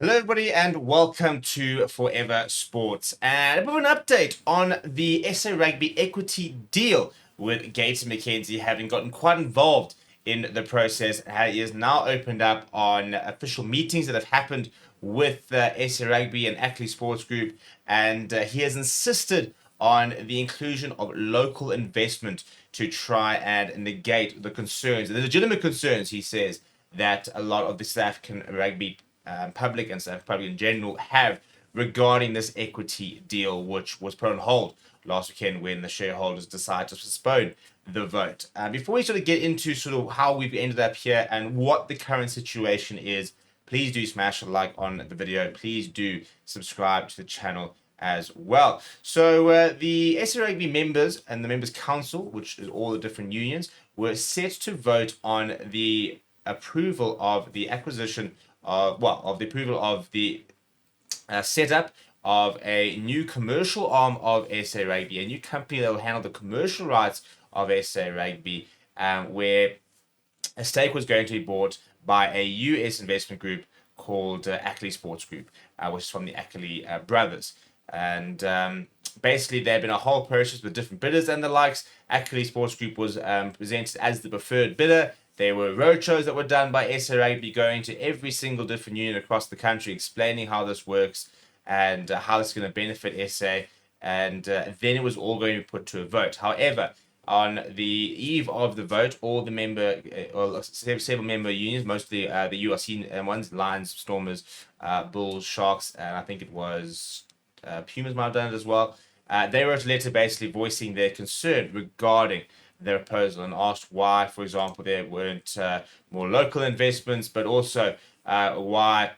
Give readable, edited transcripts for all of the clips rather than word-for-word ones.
Hello, everybody, and welcome to Forever Sports. And a bit of an update on the SA Rugby equity deal with Gayton Mckenzie having gotten quite involved in the process. He is now opened up on official meetings that have happened with SA Rugby and Ackley Sports Group, and he has insisted on the inclusion of local investment to try and negate the concerns, the legitimate concerns, he says, that a lot of the South African rugby public and South African public in general have regarding this equity deal, which was put on hold last weekend when the shareholders decided to postpone the vote. Before we sort of get into sort of how we've ended up here and what the current situation is, please do smash a like on the video. Please do subscribe to the channel as well. So the SA Rugby members and the members council, which is all the different unions, were set to vote on the approval of the acquisition of the approval of the setup of a new commercial arm of SA Rugby, a new company that will handle the commercial rights of SA Rugby, where a stake was going to be bought by a US investment group called Ackley Sports Group, which is from the Ackley brothers. And basically, there had been a whole process with different bidders and the likes. Ackley Sports Group was presented as the preferred bidder. There were roadshows that were done by SA Rugby going to every single different union across the country, explaining how this works and how it's going to benefit SA. And then it was all going to be put to a vote. However, on the eve of the vote, all the several member unions, mostly the URC ones, Lions, Stormers, Bulls, Sharks, and I think it was Pumas might have done it as well. They wrote a letter basically voicing their concern regarding their proposal and asked why, for example, there weren't more local investments, but also why,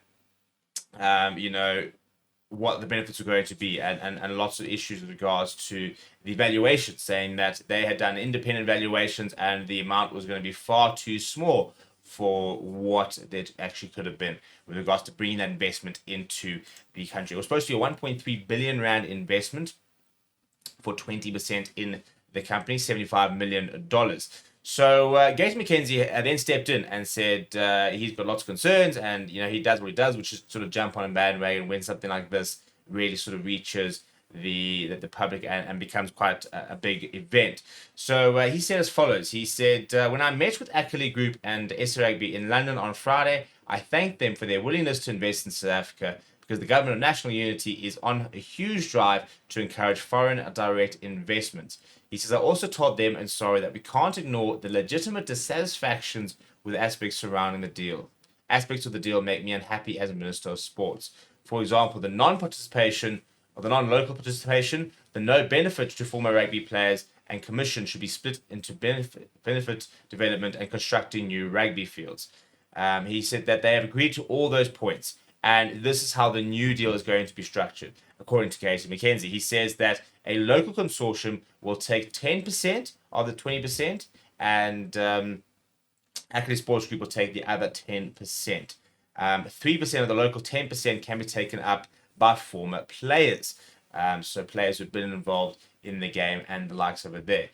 what the benefits were going to be, and lots of issues with regards to the valuation, saying that they had done independent valuations and the amount was going to be far too small for what it actually could have been with regards to bringing that investment into the country. It was supposed to be a 1.3 billion rand investment for 20% in the company, $75 million. So Gayton Mckenzie then stepped in and said he's got lots of concerns, and he does what he does, which is sort of jump on a bandwagon when something like this really sort of reaches the public and becomes quite a big event. So he said as follows. He said, when I met with Ackley Group and SA Rugby in London on Friday, I thanked them for their willingness to invest in South Africa because the Government of National Unity is on a huge drive to encourage foreign direct investments. He says, I also told them and sorry that we can't ignore the legitimate dissatisfactions with aspects surrounding the deal. Aspects of the deal make me unhappy as Minister of Sports. For example, the non-participation or the non-local participation, the no benefit to former rugby players, and commission should be split into benefit development and constructing new rugby fields. He said that they have agreed to all those points, and this is how the new deal is going to be structured. According to Gayton Mckenzie, he says that a local consortium will take 10% of the 20%, and Ackley Sports Group will take the other 10%. 3% of the local 10% can be taken up by former players. So players who've been involved in the game and the likes over there.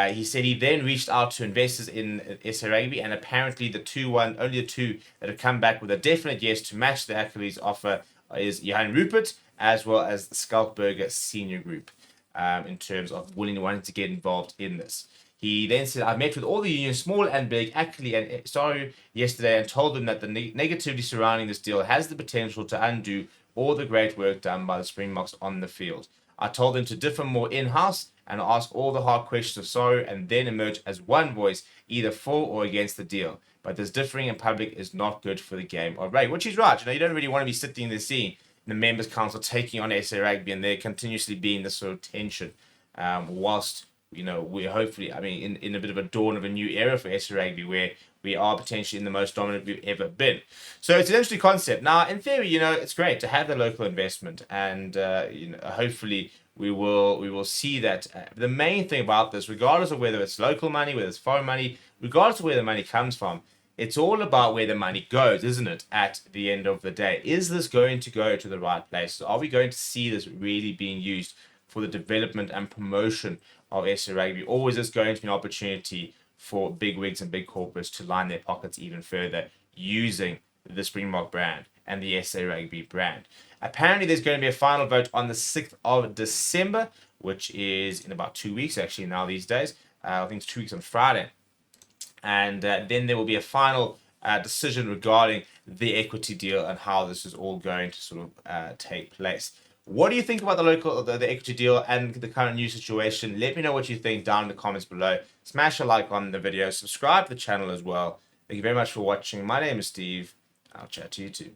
He said he then reached out to investors in SA Rugby, and apparently only the two that have come back with a definite yes to match the Ackley's offer is Johan Rupert as well as the Skalkberger Senior Group, in terms of wanting to get involved in this. He then said, I met with all the unions, small and big, Ackley and SARU yesterday, and told them that the negativity surrounding this deal has the potential to undo all the great work done by the Springboks on the field. I told them to differ more in-house and ask all the hard questions of SARU and then emerge as one voice, either for or against the deal. But this differing in public is not good for the game of rugby, which is right. You don't really want to be sitting there seeing the members' council taking on SA Rugby and there continuously being this sort of tension, whilst we're hopefully, in a bit of a dawn of a new era for SA Rugby where we are potentially in the most dominant we've ever been. So it's an interesting concept. Now, in theory, it's great to have the local investment, and hopefully we will see that. The main thing about this, regardless of whether it's local money, whether it's foreign money, regardless of where the money comes from, it's all about where the money goes, isn't it, at the end of the day? Is this going to go to the right places? Are we going to see this really being used for the development and promotion of SA Rugby? Or is this going to be an opportunity for big wigs and big corporates to line their pockets even further using the Springbok brand and the SA Rugby brand. Apparently, there's going to be a final vote on the 6th of December, which is in about 2 weeks, actually, now these days. I think it's 2 weeks on Friday. And then there will be a final decision regarding the equity deal and how this is all going to sort of take place. What do you think about the equity deal and the current news situation? Let me know what you think down in the comments below. Smash a like on the video. Subscribe to the channel as well. Thank you very much for watching. My name is Steve. I'll chat to you too.